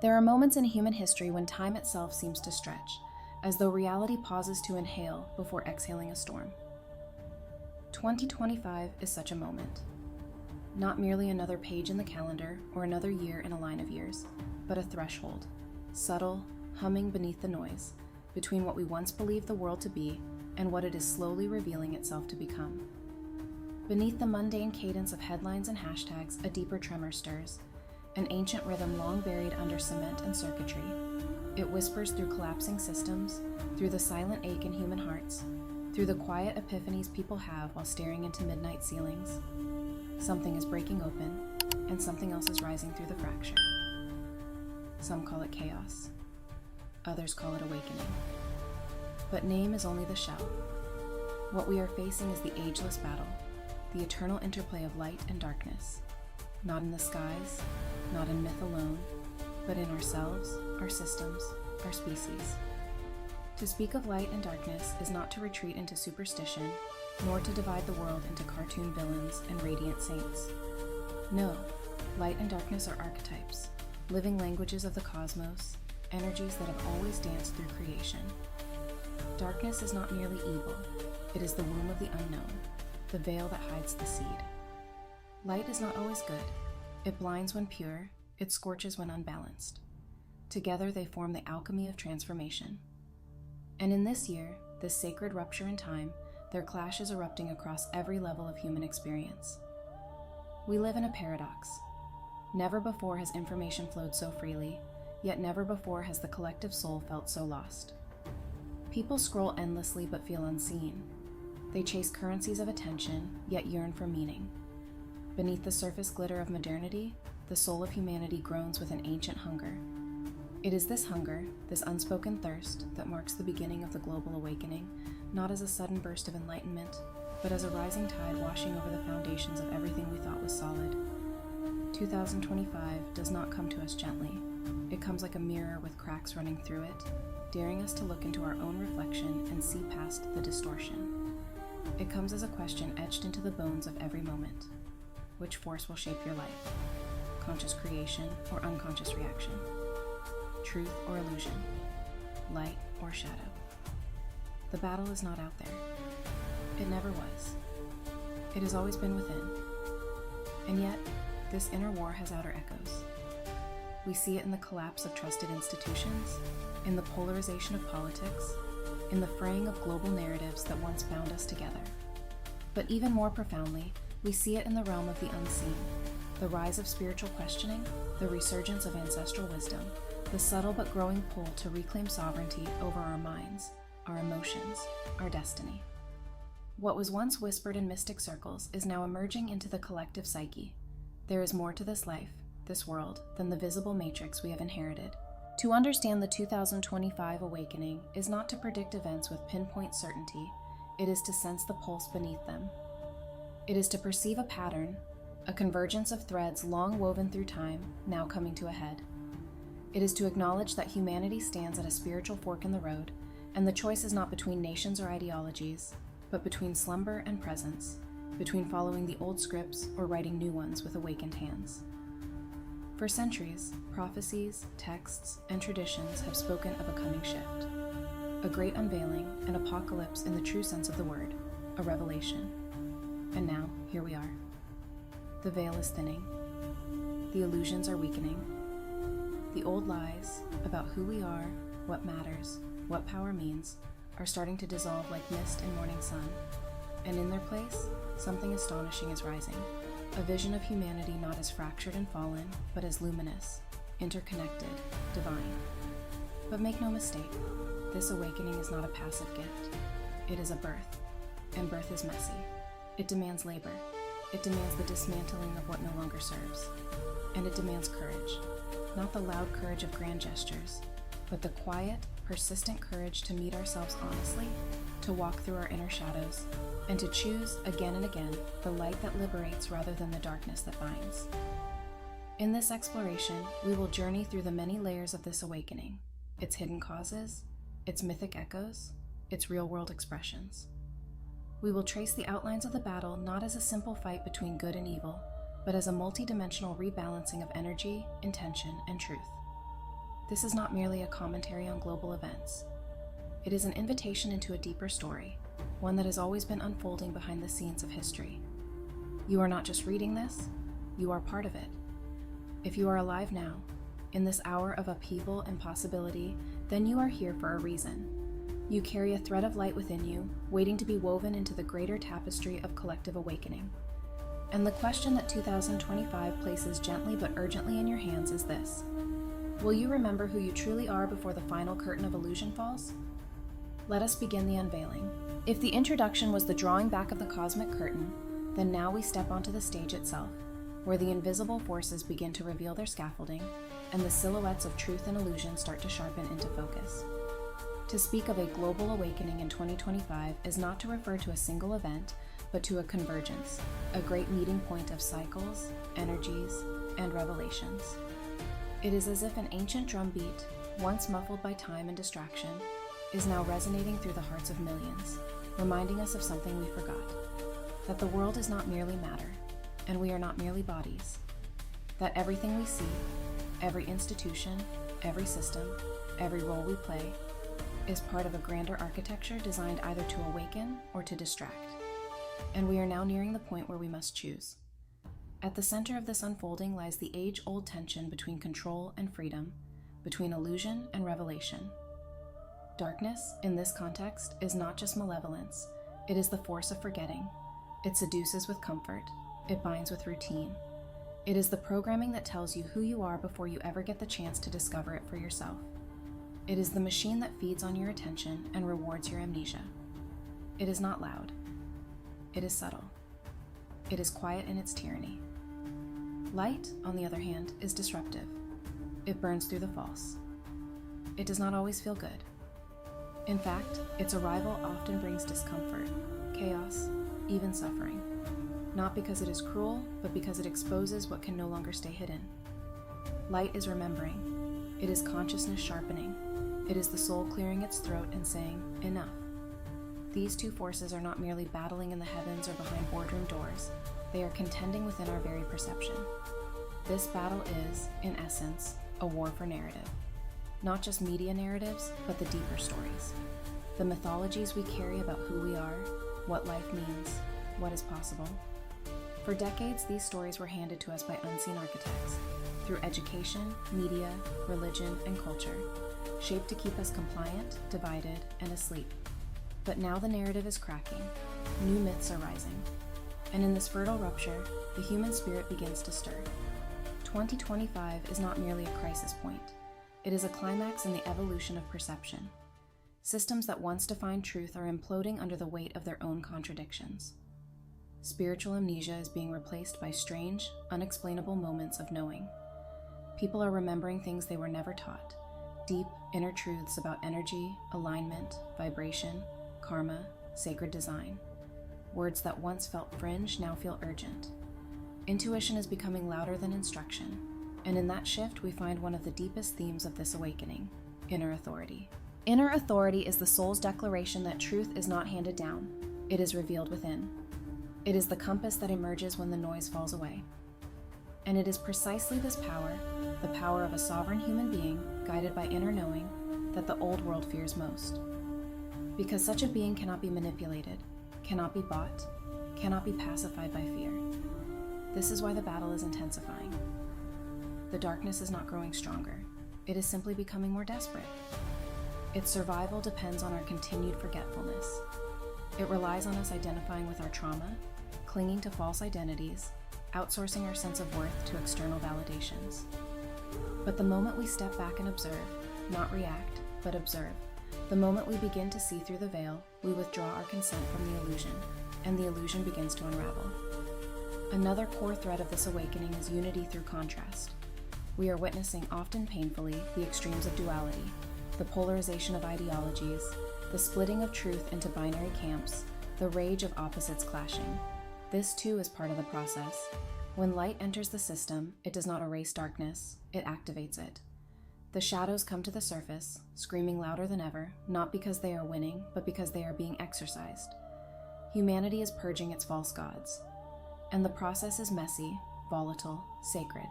There are moments in human history when time itself seems to stretch, as though reality pauses to inhale before exhaling a storm. 2025 is such a moment. Not merely another page in the calendar or another year in a line of years, but a threshold, subtle, humming beneath the noise, between what we once believed the world to be and what it is slowly revealing itself to become. Beneath the mundane cadence of headlines and hashtags, a deeper tremor stirs, an ancient rhythm long buried under cement and circuitry. It whispers through collapsing systems, through the silent ache in human hearts, through the quiet epiphanies people have while staring into midnight ceilings. Something is breaking open, and something else is rising through the fracture. Some call it chaos. Others call it awakening. But name is only the shell. What we are facing is the ageless battle, the eternal interplay of light and darkness, not in the skies, not in myth alone, but in ourselves, our systems, our species. To speak of light and darkness is not to retreat into superstition, nor to divide the world into cartoon villains and radiant saints. No, light and darkness are archetypes, living languages of the cosmos, energies that have always danced through creation. Darkness is not merely evil, it is the womb of the unknown, the veil that hides the seed. Light is not always good. It blinds when pure, it scorches when unbalanced. Together they form the alchemy of transformation. And in this year, this sacred rupture in time, their clash is erupting across every level of human experience. We live in a paradox. Never before has information flowed so freely, yet never before has the collective soul felt so lost. People scroll endlessly but feel unseen. They chase currencies of attention, yet yearn for meaning. Beneath the surface glitter of modernity, the soul of humanity groans with an ancient hunger. It is this hunger, this unspoken thirst, that marks the beginning of the global awakening, not as a sudden burst of enlightenment, but as a rising tide washing over the foundations of everything we thought was solid. 2025 does not come to us gently. It comes like a mirror with cracks running through it, daring us to look into our own reflection and see past the distortion. It comes as a question etched into the bones of every moment. Which force will shape your life? Conscious creation or unconscious reaction? Truth or illusion? Light or shadow? The battle is not out there. It never was. It has always been within. And yet, this inner war has outer echoes. We see it in the collapse of trusted institutions, in the polarization of politics, in the fraying of global narratives that once bound us together. But even more profoundly, we see it in the realm of the unseen, the rise of spiritual questioning, the resurgence of ancestral wisdom, the subtle but growing pull to reclaim sovereignty over our minds, our emotions, our destiny. What was once whispered in mystic circles is now emerging into the collective psyche. There is more to this life, this world, than the visible matrix we have inherited. To understand the 2025 awakening is not to predict events with pinpoint certainty, it is to sense the pulse beneath them. It is to perceive a pattern, a convergence of threads long woven through time, now coming to a head. It is to acknowledge that humanity stands at a spiritual fork in the road, and the choice is not between nations or ideologies, but between slumber and presence, between following the old scripts or writing new ones with awakened hands. For centuries, prophecies, texts, and traditions have spoken of a coming shift, a great unveiling, an apocalypse in the true sense of the word, a revelation. And now, here we are. The veil is thinning. The illusions are weakening. The old lies about who we are, what matters, what power means, are starting to dissolve like mist in morning sun. And in their place, something astonishing is rising. A vision of humanity not as fractured and fallen, but as luminous, interconnected, divine. But make no mistake, this awakening is not a passive gift. It is a birth, and birth is messy. It demands labor. It demands the dismantling of what no longer serves. And it demands courage. Not the loud courage of grand gestures, but the quiet, persistent courage to meet ourselves honestly, to walk through our inner shadows, and to choose again and again the light that liberates rather than the darkness that binds. In this exploration, we will journey through the many layers of this awakening, its hidden causes, its mythic echoes, its real-world expressions. We will trace the outlines of the battle not as a simple fight between good and evil, but as a multi-dimensional rebalancing of energy, intention, and truth. this is not merely a commentary on global events. It is an invitation into a deeper story, one that has always been unfolding behind the scenes of history. You are not just reading this, you are part of it. If you are alive now, in this hour of upheaval and possibility, then you are here for a reason. You carry a thread of light within you, waiting to be woven into the greater tapestry of collective awakening. And the question that 2025 places gently but urgently in your hands is this: will you remember who you truly are before the final curtain of illusion falls? Let us begin the unveiling. If the introduction was the drawing back of the cosmic curtain, then now we step onto the stage itself, where the invisible forces begin to reveal their scaffolding, and the silhouettes of truth and illusion start to sharpen into focus. To speak of a global awakening in 2025 is not to refer to a single event, but to a convergence, a great meeting point of cycles, energies, and revelations. It is as if an ancient drumbeat, once muffled by time and distraction, is now resonating through the hearts of millions, reminding us of something we forgot: that the world is not merely matter, and we are not merely bodies, that everything we see, every institution, every system, every role we play, is part of a grander architecture designed either to awaken or to distract. And we are now nearing the point where we must choose. At the center of this unfolding lies the age-old tension between control and freedom, between illusion and revelation. Darkness, in this context, is not just malevolence, it is the force of forgetting. It seduces with comfort, it binds with routine. It is the programming that tells you who you are before you ever get the chance to discover it for yourself. It is the machine that feeds on your attention and rewards your amnesia. It is not loud. It is subtle. It is quiet in its tyranny. Light, on the other hand, is disruptive. It burns through the false. It does not always feel good. In fact, its arrival often brings discomfort, chaos, even suffering. Not because it is cruel, but because it exposes what can no longer stay hidden. Light is remembering. It is consciousness sharpening. It is the soul clearing its throat and saying, enough. These two forces are not merely battling in the heavens or behind boardroom doors. They are contending within our very perception. This battle is, in essence, a war for narrative. Not just media narratives, but the deeper stories. The mythologies we carry about who we are, what life means, what is possible. For decades, these stories were handed to us by unseen architects, through education, media, religion, and culture, shaped to keep us compliant, divided, and asleep. But now the narrative is cracking, new myths are rising, and in this fertile rupture, the human spirit begins to stir. 2025 is not merely a crisis point. It is a climax in the evolution of perception. Systems that once defined truth are imploding under the weight of their own contradictions. Spiritual amnesia is being replaced by strange, unexplainable moments of knowing. People are remembering things they were never taught, deep, inner truths about energy, alignment, vibration, karma, sacred design. Words that once felt fringe now feel urgent. Intuition is becoming louder than instruction, and in that shift we find one of the deepest themes of this awakening: inner authority. Inner authority is the soul's declaration that truth is not handed down, it is revealed within. It is the compass that emerges when the noise falls away. And it is precisely this power, the power of a sovereign human being guided by inner knowing, that the old world fears most. Because such a being cannot be manipulated, cannot be bought, cannot be pacified by fear. This is why the battle is intensifying. The darkness is not growing stronger, it is simply becoming more desperate. Its survival depends on our continued forgetfulness. It relies on us identifying with our trauma, clinging to false identities, outsourcing our sense of worth to external validations. But the moment we step back and observe, not react, but observe, the moment we begin to see through the veil, we withdraw our consent from the illusion, and the illusion begins to unravel. Another core thread of this awakening is unity through contrast. We are witnessing, often painfully, the extremes of duality, the polarization of ideologies, the splitting of truth into binary camps, the rage of opposites clashing. This too is part of the process. When light enters the system, it does not erase darkness, it activates it. The shadows come to the surface, screaming louder than ever, not because they are winning, but because they are being exercised. Humanity is purging its false gods. And the process is messy, volatile, sacred.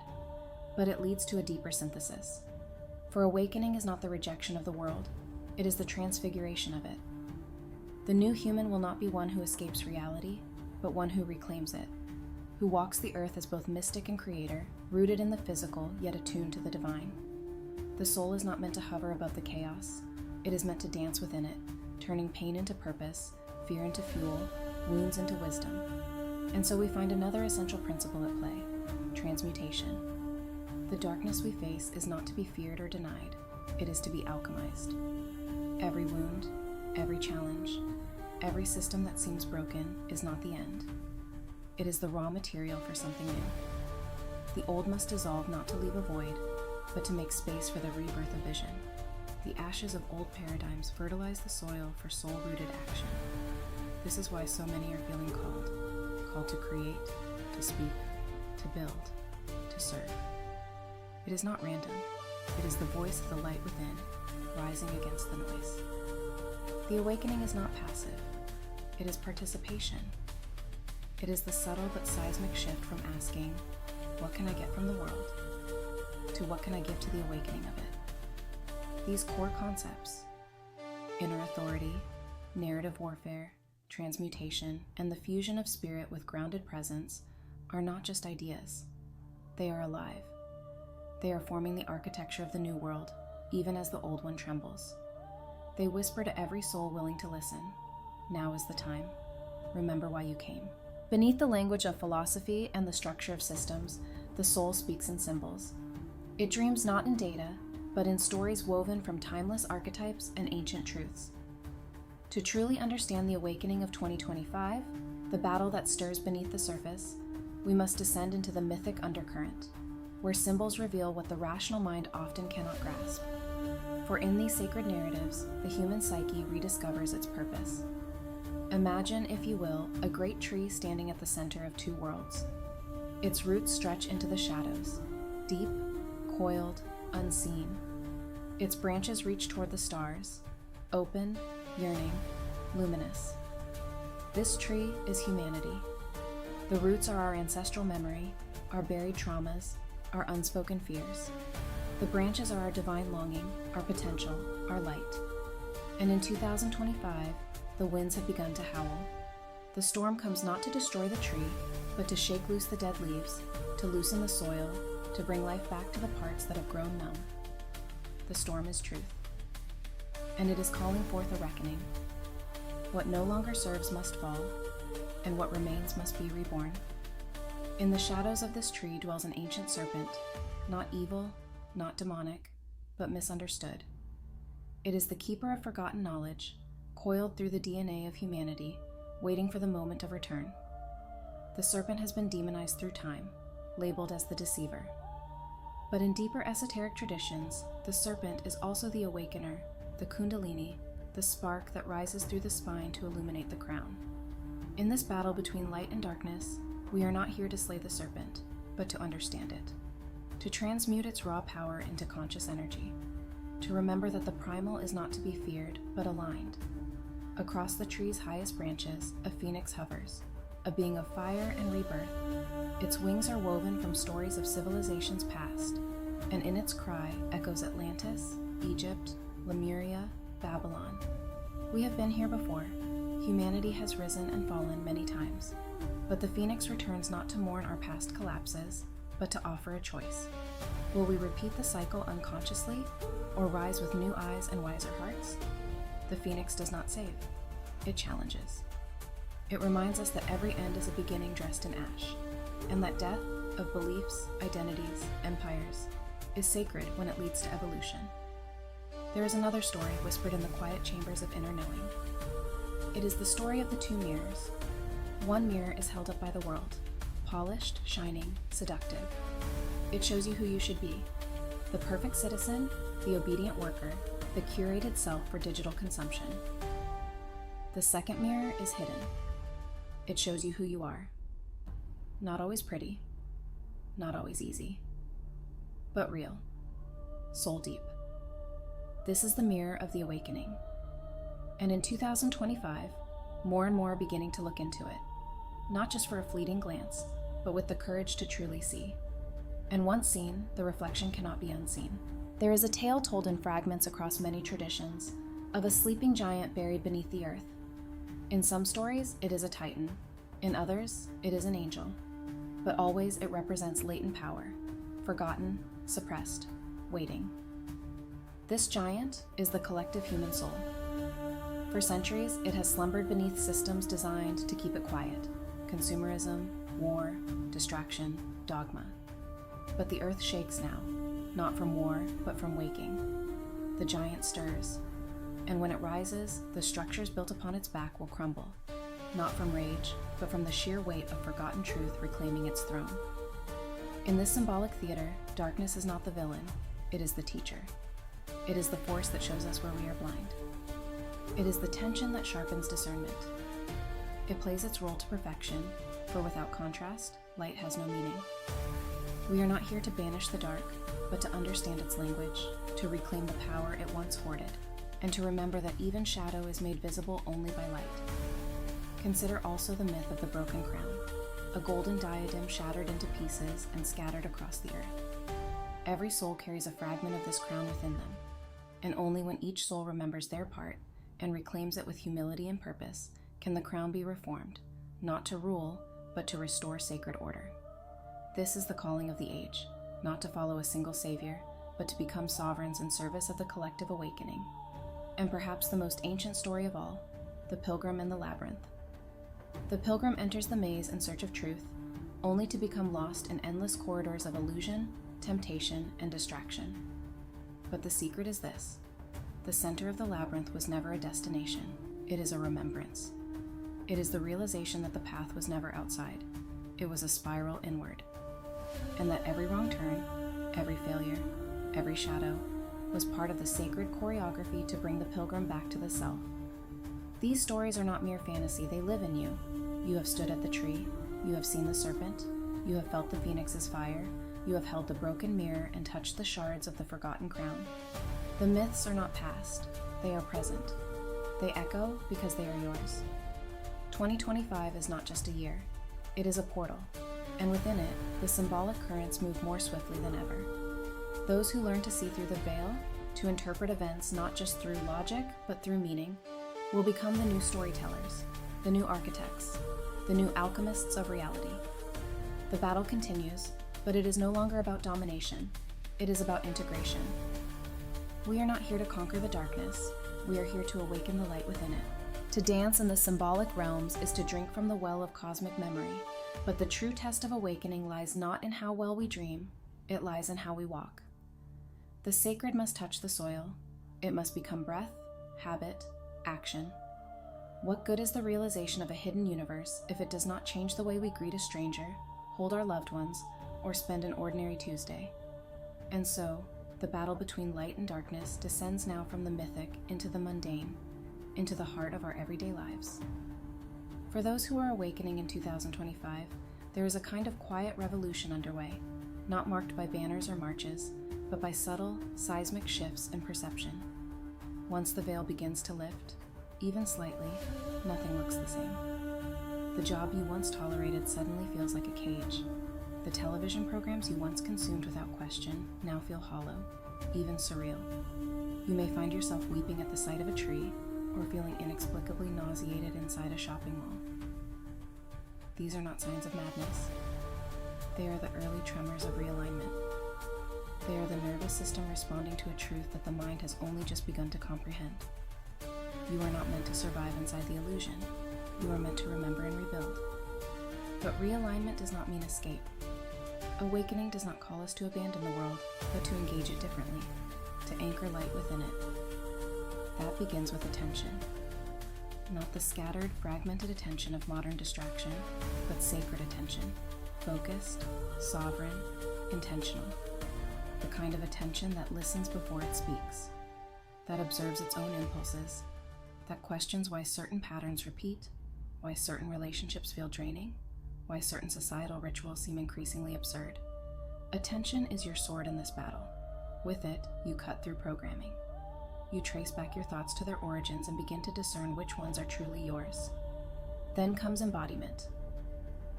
But it leads to a deeper synthesis. For awakening is not the rejection of the world, it is the transfiguration of it. The new human will not be one who escapes reality, but one who reclaims it, who walks the earth as both mystic and creator, rooted in the physical, yet attuned to the divine. The soul is not meant to hover above the chaos, it is meant to dance within it, turning pain into purpose, fear into fuel, wounds into wisdom. And so we find another essential principle at play, transmutation. The darkness we face is not to be feared or denied, it is to be alchemized. Every wound, every challenge, every system that seems broken is not the end. It is the raw material for something new. The old must dissolve not to leave a void, but to make space for the rebirth of vision. The ashes of old paradigms fertilize the soil for soul-rooted action. This is why so many are feeling called to create, to speak, to build, to serve. It is not random. It is the voice of the light within, rising against the noise. The awakening is not passive. It is participation. It is the subtle but seismic shift from asking, what can I get from the world, to what can I give to the awakening of it. These core concepts, inner authority, narrative warfare, transmutation, and the fusion of spirit with grounded presence, are not just ideas. They are alive. They are forming the architecture of the new world, even as the old one trembles. They whisper to every soul willing to listen, now is the time. Remember why you came. Beneath the language of philosophy and the structure of systems, the soul speaks in symbols. It dreams not in data, but in stories woven from timeless archetypes and ancient truths. To truly understand the awakening of 2025, the battle that stirs beneath the surface, we must descend into the mythic undercurrent, where symbols reveal what the rational mind often cannot grasp. For in these sacred narratives, the human psyche rediscovers its purpose. Imagine, if you will, a great tree standing at the center of two worlds. Its roots stretch into the shadows, deep, coiled, unseen. Its branches reach toward the stars, open, yearning, luminous. This tree is humanity. The roots are our ancestral memory, our buried traumas, our unspoken fears. The branches are our divine longing, our potential, our light. And in 2025, the winds have begun to howl. The storm comes not to destroy the tree, but to shake loose the dead leaves, to loosen the soil, to bring life back to the parts that have grown numb. The storm is truth, and it is calling forth a reckoning. What no longer serves must fall, and what remains must be reborn. In the shadows of this tree dwells an ancient serpent, not evil, not demonic, but misunderstood. It is the keeper of forgotten knowledge, coiled through the DNA of humanity, waiting for the moment of return. The serpent has been demonized through time, labeled as the deceiver. But in deeper esoteric traditions, the serpent is also the awakener, the kundalini, the spark that rises through the spine to illuminate the crown. In this battle between light and darkness, we are not here to slay the serpent, but to understand it, to transmute its raw power into conscious energy, to remember that the primal is not to be feared, but aligned. Across the tree's highest branches, a phoenix hovers, a being of fire and rebirth. Its wings are woven from stories of civilizations past, and in its cry echoes Atlantis, Egypt, Lemuria, Babylon. We have been here before. Humanity has risen and fallen many times, but the phoenix returns not to mourn our past collapses, but to offer a choice. Will we repeat the cycle unconsciously, or rise with new eyes and wiser hearts? The phoenix does not save, it challenges. It reminds us that every end is a beginning dressed in ash, and that death of beliefs, identities, empires is sacred when it leads to evolution. There is another story whispered in the quiet chambers of inner knowing. It is the story of the two mirrors. One mirror is held up by the world, polished, shining, seductive. It shows you who you should be, the perfect citizen, the obedient worker, the curated self for digital consumption. The second mirror is hidden. It shows you who you are. Not always pretty, not always easy, but real, soul deep. This is the mirror of the awakening. And in 2025, more and more are beginning to look into it, not just for a fleeting glance, but with the courage to truly see. And once seen, the reflection cannot be unseen. There is a tale told in fragments across many traditions of a sleeping giant buried beneath the earth. In some stories, it is a titan. In others, it is an angel. But always it represents latent power, forgotten, suppressed, waiting. This giant is the collective human soul. For centuries, it has slumbered beneath systems designed to keep it quiet: consumerism, war, distraction, dogma. But the earth shakes now, not from war, but from waking. The giant stirs, and when it rises, the structures built upon its back will crumble, not from rage, but from the sheer weight of forgotten truth reclaiming its throne. In this symbolic theater, darkness is not the villain, it is the teacher. It is the force that shows us where we are blind. It is the tension that sharpens discernment. It plays its role to perfection, for without contrast, light has no meaning. We are not here to banish the dark, but to understand its language, to reclaim the power it once hoarded, and to remember that even shadow is made visible only by light. Consider also the myth of the broken crown, a golden diadem shattered into pieces and scattered across the earth. Every soul carries a fragment of this crown within them, and only when each soul remembers their part and reclaims it with humility and purpose can the crown be reformed, not to rule, but to restore sacred order. This is the calling of the age, not to follow a single savior, but to become sovereigns in service of the collective awakening. And perhaps the most ancient story of all, the pilgrim in the labyrinth. The pilgrim enters the maze in search of truth, only to become lost in endless corridors of illusion, temptation, and distraction. But the secret is this: the center of the labyrinth was never a destination, it is a remembrance. It is the realization that the path was never outside, it was a spiral inward. And that every wrong turn, every failure, every shadow, was part of the sacred choreography to bring the pilgrim back to the self. These stories are not mere fantasy, they live in you. You have stood at the tree, you have seen the serpent, you have felt the phoenix's fire, you have held the broken mirror and touched the shards of the forgotten crown. The myths are not past, they are present. They echo because they are yours. 2025 is not just a year, it is a portal, and within it, the symbolic currents move more swiftly than ever. Those who learn to see through the veil, to interpret events not just through logic, but through meaning, will become the new storytellers, the new architects, the new alchemists of reality. The battle continues, but it is no longer about domination, it is about integration. We are not here to conquer the darkness, we are here to awaken the light within it. To dance in the symbolic realms is to drink from the well of cosmic memory, but the true test of awakening lies not in how well we dream, it lies in how we walk. The sacred must touch the soil, it must become breath, habit, action. What good is the realization of a hidden universe if it does not change the way we greet a stranger, hold our loved ones, or spend an ordinary Tuesday? And so, the battle between light and darkness descends now from the mythic into the mundane, into the heart of our everyday lives. For those who are awakening in 2025, there is a kind of quiet revolution underway, not marked by banners or marches, but by subtle, seismic shifts in perception. Once the veil begins to lift, even slightly, nothing looks the same. The job you once tolerated suddenly feels like a cage. The television programs you once consumed without question now feel hollow, even surreal. You may find yourself weeping at the sight of a tree, or feeling inexplicably nauseated inside a shopping mall. These are not signs of madness. They are the early tremors of realignment. They are the nervous system responding to a truth that the mind has only just begun to comprehend. You are not meant to survive inside the illusion. You are meant to remember and rebuild. But realignment does not mean escape. Awakening does not call us to abandon the world, but to engage it differently, to anchor light within it. That begins with attention. Not the scattered, fragmented attention of modern distraction, but sacred attention, focused, sovereign, intentional. The kind of attention that listens before it speaks, that observes its own impulses, that questions why certain patterns repeat, why certain relationships feel draining, why certain societal rituals seem increasingly absurd. Attention is your sword in this battle. With it, you cut through programming. You trace back your thoughts to their origins and begin to discern which ones are truly yours. Then comes embodiment.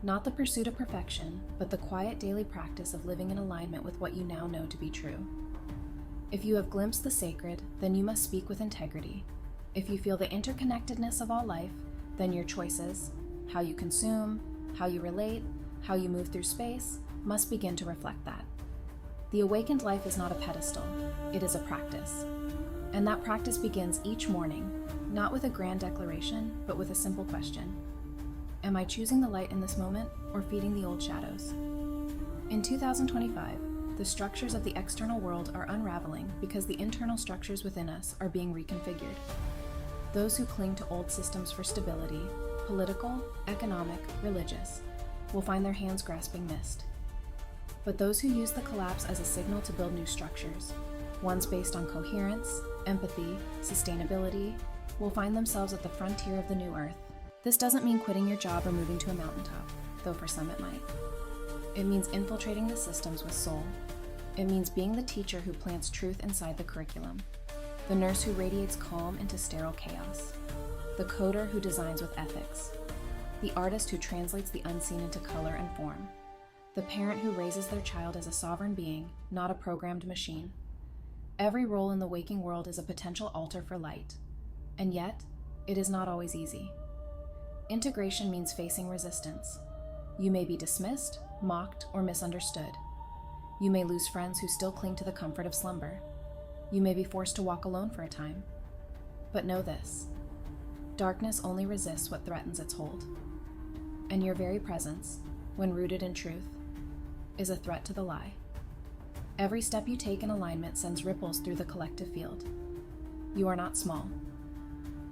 Not the pursuit of perfection, but the quiet daily practice of living in alignment with what you now know to be true. If you have glimpsed the sacred, then you must speak with integrity. If you feel the interconnectedness of all life, then your choices, how you consume, how you relate, how you move through space, must begin to reflect that. The awakened life is not a pedestal, it is a practice. And that practice begins each morning, not with a grand declaration, but with a simple question. Am I choosing the light in this moment or feeding the old shadows? In 2025, the structures of the external world are unraveling because the internal structures within us are being reconfigured. Those who cling to old systems for stability, political, economic, religious, will find their hands grasping mist. But those who use the collapse as a signal to build new structures, ones based on coherence, empathy, sustainability, will find themselves at the frontier of the new earth. This doesn't mean quitting your job or moving to a mountaintop, though for some it might. It means infiltrating the systems with soul. It means being the teacher who plants truth inside the curriculum, the nurse who radiates calm into sterile chaos, the coder who designs with ethics, the artist who translates the unseen into color and form, the parent who raises their child as a sovereign being, not a programmed machine. Every role in the waking world is a potential altar for light, and yet, it is not always easy. Integration means facing resistance. You may be dismissed, mocked, or misunderstood. You may lose friends who still cling to the comfort of slumber. You may be forced to walk alone for a time. But know this: darkness only resists what threatens its hold. And your very presence, when rooted in truth, is a threat to the lie. Every step you take in alignment sends ripples through the collective field. You are not small.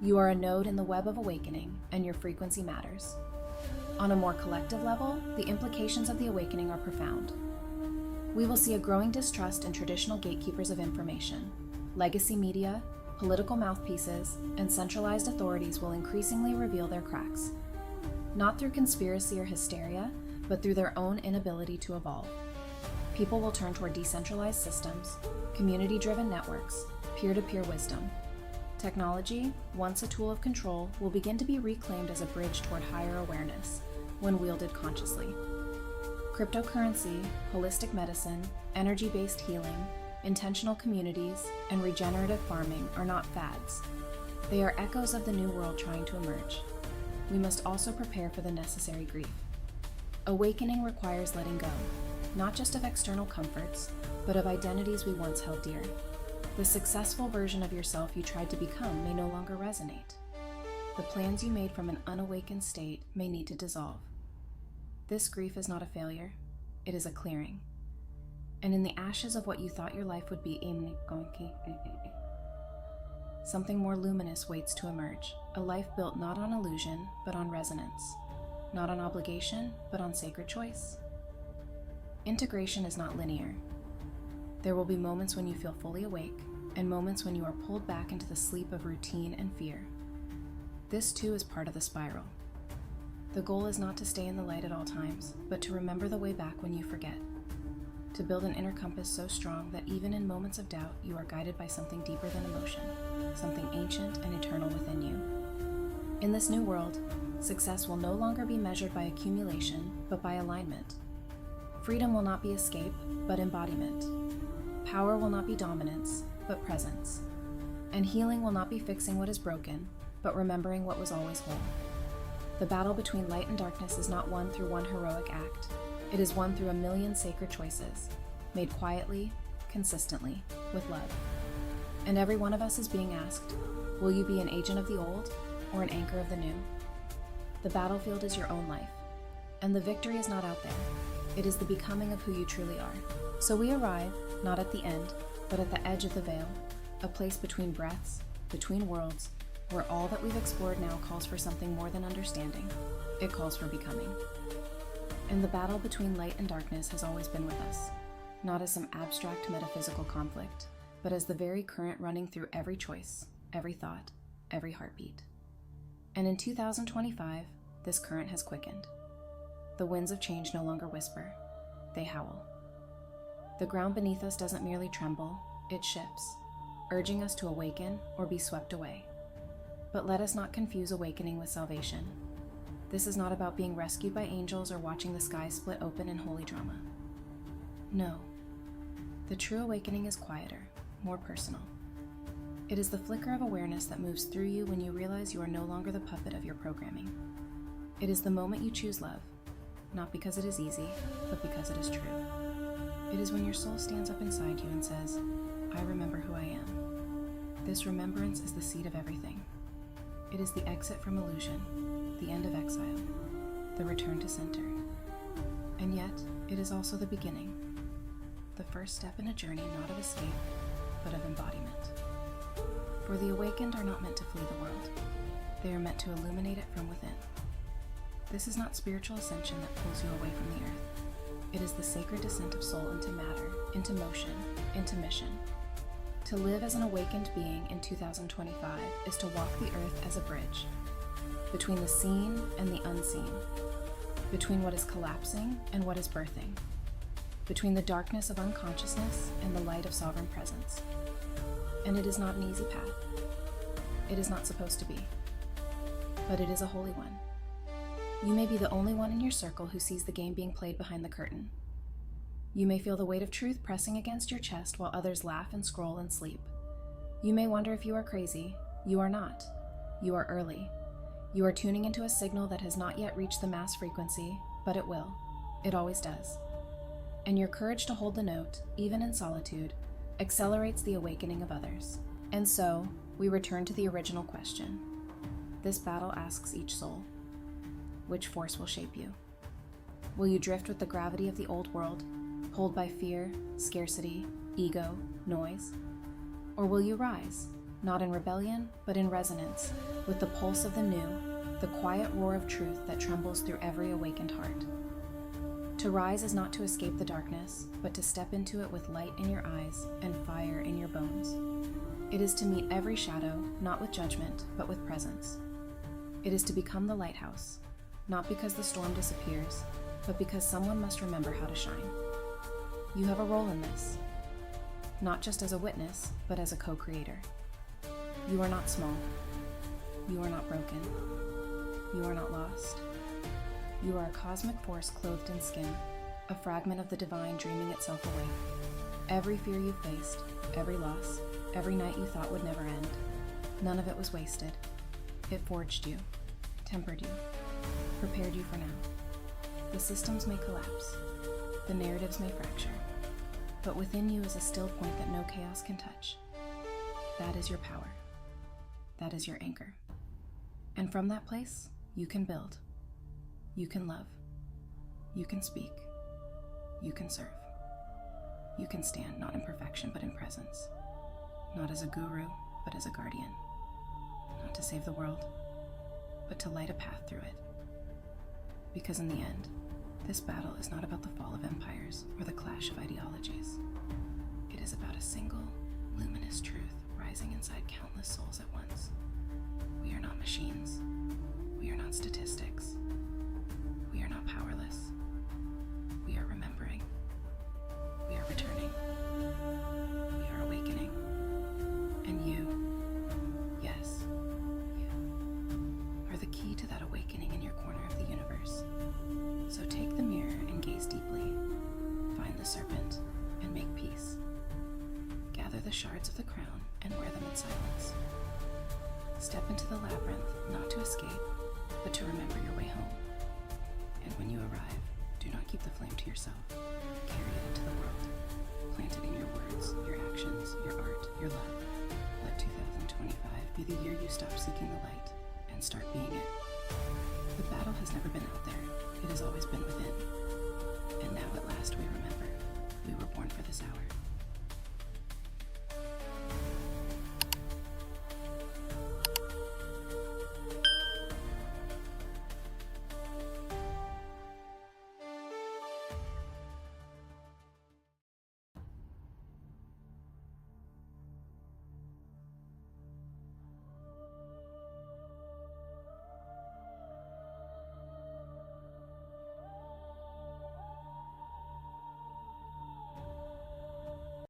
You are a node in the web of awakening, and your frequency matters. On a more collective level, the implications of the awakening are profound. We will see a growing distrust in traditional gatekeepers of information. Legacy media, political mouthpieces, and centralized authorities will increasingly reveal their cracks. Not through conspiracy or hysteria, but through their own inability to evolve. People will turn toward decentralized systems, community-driven networks, peer-to-peer wisdom. Technology, once a tool of control, will begin to be reclaimed as a bridge toward higher awareness, when wielded consciously. Cryptocurrency, holistic medicine, energy-based healing, intentional communities, and regenerative farming are not fads. They are echoes of the new world trying to emerge. We must also prepare for the necessary grief. Awakening requires letting go, not just of external comforts, but of identities we once held dear. The successful version of yourself you tried to become may no longer resonate. The plans you made from an unawakened state may need to dissolve. This grief is not a failure, it is a clearing. And in the ashes of what you thought your life would be, something more luminous waits to emerge, a life built not on illusion, but on resonance, not on obligation, but on sacred choice. Integration is not linear. There will be moments when you feel fully awake, and moments when you are pulled back into the sleep of routine and fear. This too is part of the spiral. The goal is not to stay in the light at all times, but to remember the way back when you forget. To build an inner compass so strong that even in moments of doubt, you are guided by something deeper than emotion, something ancient and eternal within you. In this new world, success will no longer be measured by accumulation, but by alignment. Freedom will not be escape, but embodiment. Power will not be dominance, but presence. And healing will not be fixing what is broken, but remembering what was always whole. The battle between light and darkness is not won through one heroic act. It is won through a million sacred choices, made quietly, consistently, with love. And every one of us is being asked, will you be an agent of the old or an anchor of the new? The battlefield is your own life, and the victory is not out there. It is the becoming of who you truly are. So we arrive, not at the end, but at the edge of the veil, a place between breaths, between worlds, where all that we've explored now calls for something more than understanding. It calls for becoming. And the battle between light and darkness has always been with us, not as some abstract metaphysical conflict, but as the very current running through every choice, every thought, every heartbeat. And in 2025, this current has quickened. The winds of change no longer whisper, they howl. The ground beneath us doesn't merely tremble, it shifts, urging us to awaken or be swept away. But let us not confuse awakening with salvation. This is not about being rescued by angels or watching the sky split open in holy drama. No. The true awakening is quieter. more personal. It is the flicker of awareness that moves through you when you realize you are no longer the puppet of your programming. It is the moment you choose love, not because it is easy, but because it is true. It is when your soul stands up inside you and says, I remember who I am. This remembrance is the seed of everything. It is the exit from illusion, the end of exile, the return to center. And yet, it is also the beginning, the first step in a journey not of escape, but of embodiment. For the awakened are not meant to flee the world. They are meant to illuminate it from within. This is not spiritual ascension that pulls you away from the earth. It is the sacred descent of soul into matter, into motion, into mission. To live as an awakened being in 2025 is to walk the earth as a bridge between the seen and the unseen, between what is collapsing and what is birthing, between the darkness of unconsciousness and the light of sovereign presence. And it is not an easy path. It is not supposed to be. But it is a holy one. You may be the only one in your circle who sees the game being played behind the curtain. You may feel the weight of truth pressing against your chest while others laugh and scroll and sleep. You may wonder if you are crazy. You are not. You are early. You are tuning into a signal that has not yet reached the mass frequency, but it will. It always does. And your courage to hold the note, even in solitude, accelerates the awakening of others. And so, we return to the original question. This battle asks each soul, which force will shape you? Will you drift with the gravity of the old world, pulled by fear, scarcity, ego, noise? Or will you rise, not in rebellion, but in resonance, with the pulse of the new, the quiet roar of truth that trembles through every awakened heart? To rise is not to escape the darkness, but to step into it with light in your eyes and fire in your bones. It is to meet every shadow, not with judgment, but with presence. It is to become the lighthouse, not because the storm disappears, but because someone must remember how to shine. You have a role in this, not just as a witness, but as a co-creator. You are not small. You are not broken. You are not lost. You are a cosmic force clothed in skin, a fragment of the divine dreaming itself awake. Every fear you faced, every loss, every night you thought would never end, none of it was wasted. It forged you, tempered you, prepared you for now. The systems may collapse, the narratives may fracture, but within you is a still point that no chaos can touch. That is your power. That is your anchor. And from that place, you can build. You can love. You can speak. You can serve. You can stand not in perfection, but in presence. Not as a guru, but as a guardian. Not to save the world, but to light a path through it. Because in the end, this battle is not about the fall of empires or the clash of ideologies. It is about a single, luminous truth rising inside countless souls at once. We are not machines. We are not statistics. We are not powerless. We are remembering. We are returning. We are awakening. And you, yes, you, are the key to that awakening in your corner of the universe. So take the mirror and gaze deeply. Find the serpent and make peace. Gather the shards of the crown and wear them in silence. Step into the labyrinth, not to escape, but to remember your way home. And when you arrive, do not keep the flame to yourself. Carry it into the world. Plant it in your words, your actions, your art, your love. Let 2025 be the year you stop seeking the light and start being it. The battle has never been out there. It has always been within. And now at last we remember. We were born for this hour.